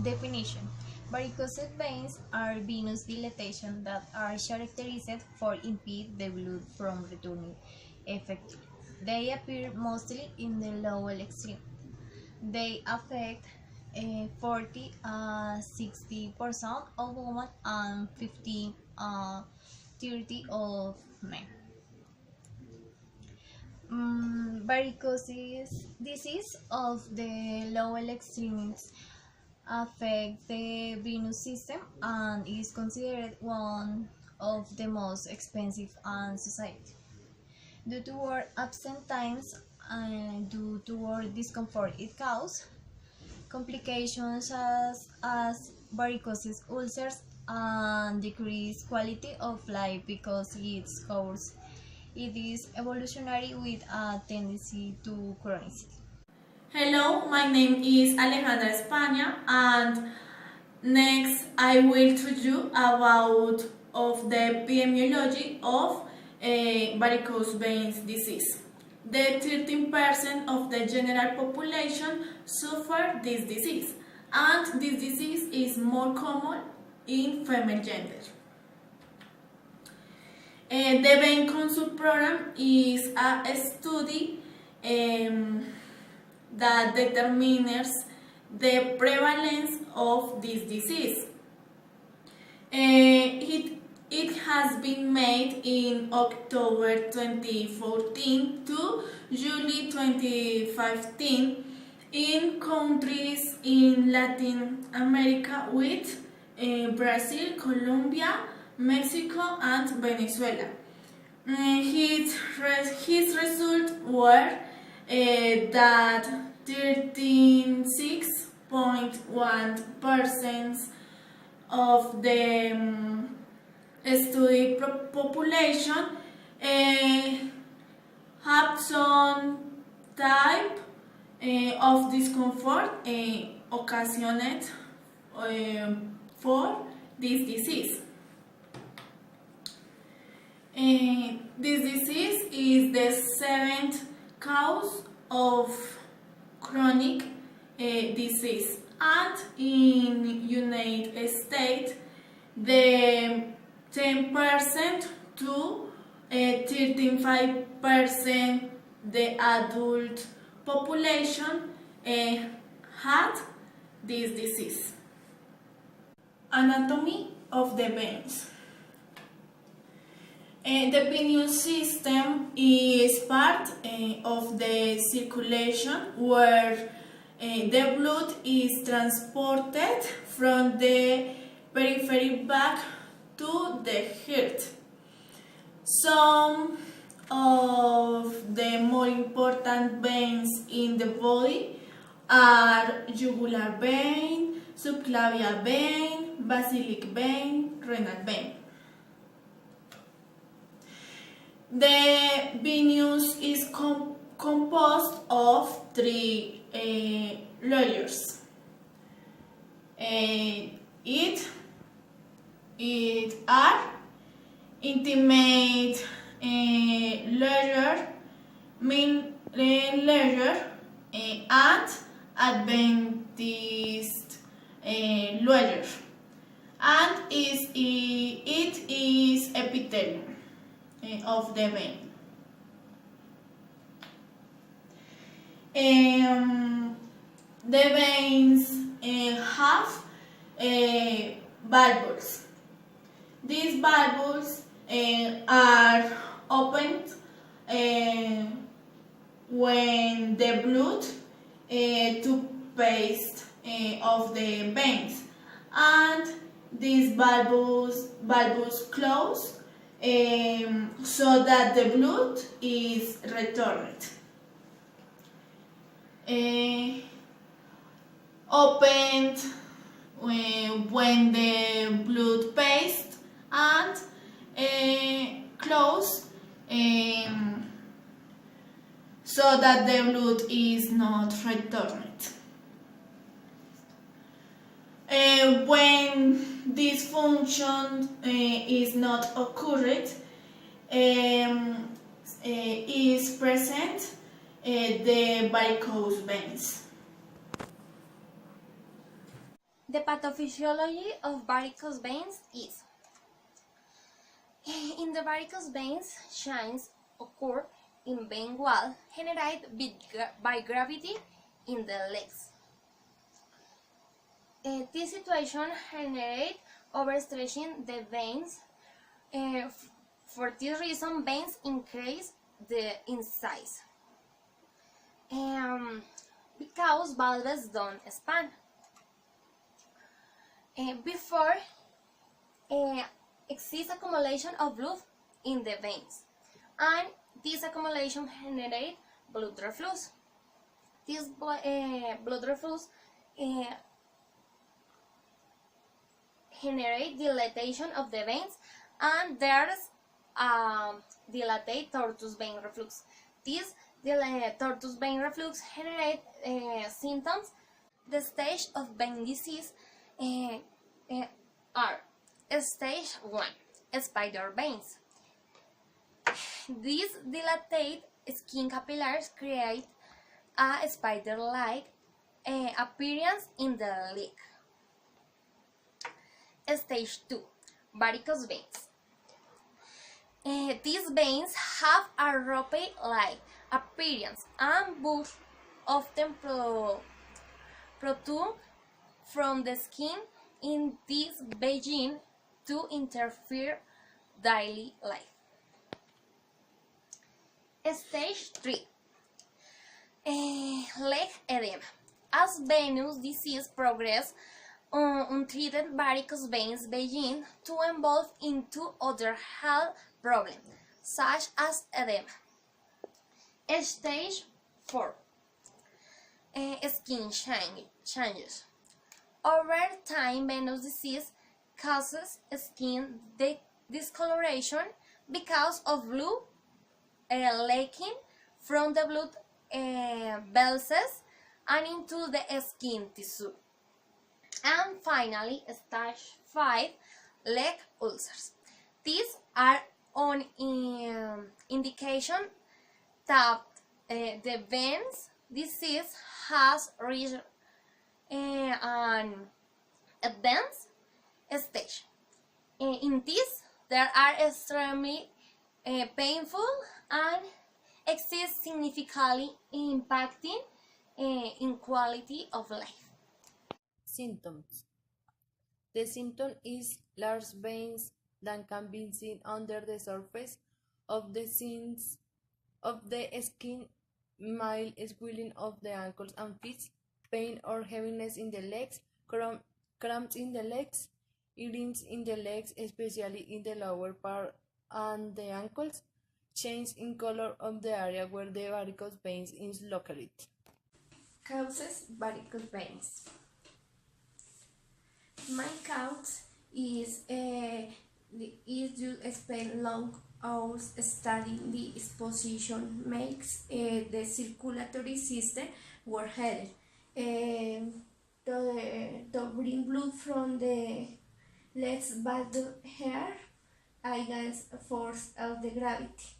Definition: varicose veins are venous dilatation that are characterized for impede the blood from returning effectively. They appear mostly in the lower extreme. They affect 40–60% of women and 15–30% of men. Varicose disease of the lower extremities affect the venous system and is considered one of the most expensive in society. Due to our absent times and due to our discomfort it causes, complications as varicose ulcers and decreased quality of life because its cause it is evolutionary with a tendency to chronicity. Hello, my name is Alejandra España, and next I will tell you about of the epidemiology of varicose veins disease. The 13% of the general population suffer this disease, and this disease is more common in female gender. The Vein Consult program is a study that determines the prevalence of this disease. It has been made in October 2014 to July 2015 in countries in Latin America with Brazil, Colombia, Mexico and Venezuela. His results were that 13.6% of the study population have some type of discomfort occasioned for this disease. This disease is the seventh cause of chronic disease, and in United States the 10% to 35% the adult population had this disease. Anatomy of the veins. The venous system is part of the circulation where the blood is transported from the periphery back to the heart. Some of the more important veins in the body are jugular vein, subclavian vein, basilic vein, renal vein. The venous is composed of three layers. It are intimate layer, main layer, and adventist layer, and it is epithelium of the vein. The veins have valves. These valves are opened when the blood to paste of the veins, and these valves close so that the blood is returned. Opened when the blood paste, and closed so that the blood is not returned. When this function is not occurred, is present the varicose veins. The pathophysiology of varicose veins is: in the varicose veins, changes occur in vein wall generated by gravity in the legs. This situation generates overstretching the veins. For this reason, veins increase in size because valves don't expand. Before exists accumulation of blood in the veins, and this accumulation generates blood reflux. This blood reflux generate dilatation of the veins, and there's dilatate tortuous vein reflux. This tortuous vein reflux generate symptoms. The stage of vein disease are: stage 1, spider veins. These dilatate skin capillaries create a spider-like appearance in the leg. Stage 2, varicose veins. These veins have a rope-like appearance and both often protrude from the skin in this vein to interfere daily life. Stage 3, leg edema. As venous disease progresses, untreated varicose veins begin to evolve into other health problems, such as edema. Stage 4, skin changes. Over time, venous disease causes skin discoloration because of blood leaking from the blood vessels and into the skin tissue. And finally, stage 5, leg ulcers. These are an indication that the veins disease has reached an advanced stage. In this, there are extremely painful and exist significantly impacting in quality of life. Symptoms. The symptom is large veins that can be seen under the surface of the skin, mild swelling of the ankles and feet, pain or heaviness in the legs, cramps in the legs, earrings in the legs, especially in the lower part and the ankles, change in color of the area where the varicose veins is located. Causes varicose veins. My cause is you spend long hours studying the exposition makes the circulatory system work harder to bring blood from the legs back to here against force of the gravity.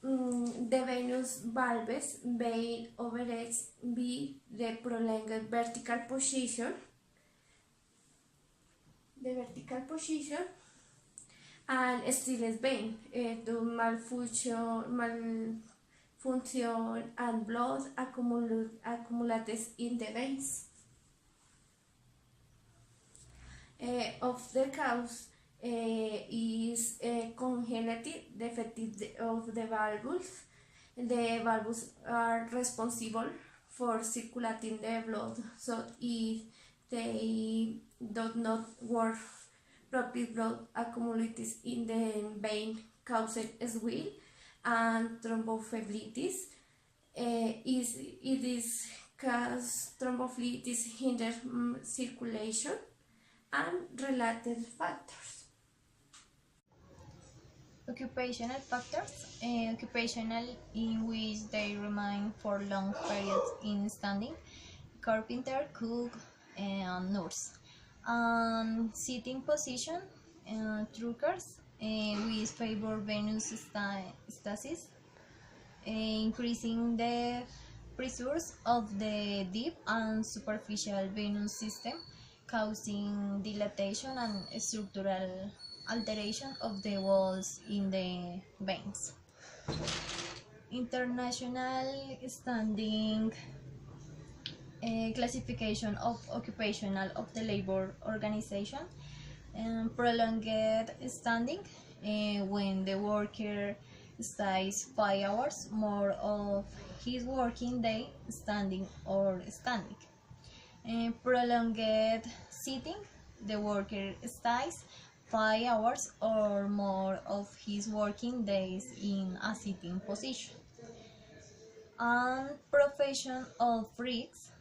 The venous valves vein overacts be the prolonged vertical position. The vertical position and stillness vein to malfunction and blood accumulates in the veins. Of the cause is congenital defect of the valves. The valves are responsible for circulating the blood, so if they do not work, proper blood accumulates in the vein causes swell and thrombophlebitis. It is cause thrombophlebitis hinder circulation and related factors. Occupational factors, occupational in which they remain for long periods in standing, carpenter, cook, and nurse. Sitting position, truckers, with favor venous stasis, increasing the pressures of the deep and superficial venous system, causing dilatation and structural alteration of the walls in the veins. International standing classification of occupational of the labor organization, prolonged standing when the worker stays 5 hours more of his working day standing or standing. Prolonged sitting, the worker stays 5 hours or more of his working days in a sitting position. And profession of risk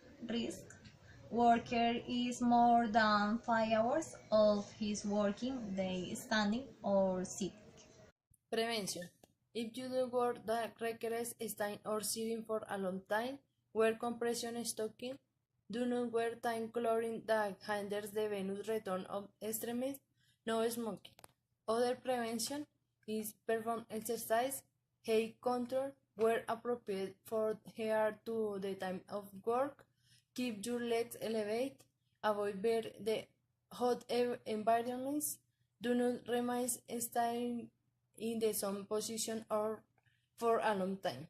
worker is more than 5 hours of his working day standing or sitting. Prevention. If you do work that requires standing or sitting for a long time, wear compression stocking. Do not wear time clothing that hinders the venous return of extremities. No smoking. Other prevention is perform exercise, height control, wear appropriate for hair to the time of work, keep your legs elevated, avoid the hot environments, do not remain standing in the same position or for a long time.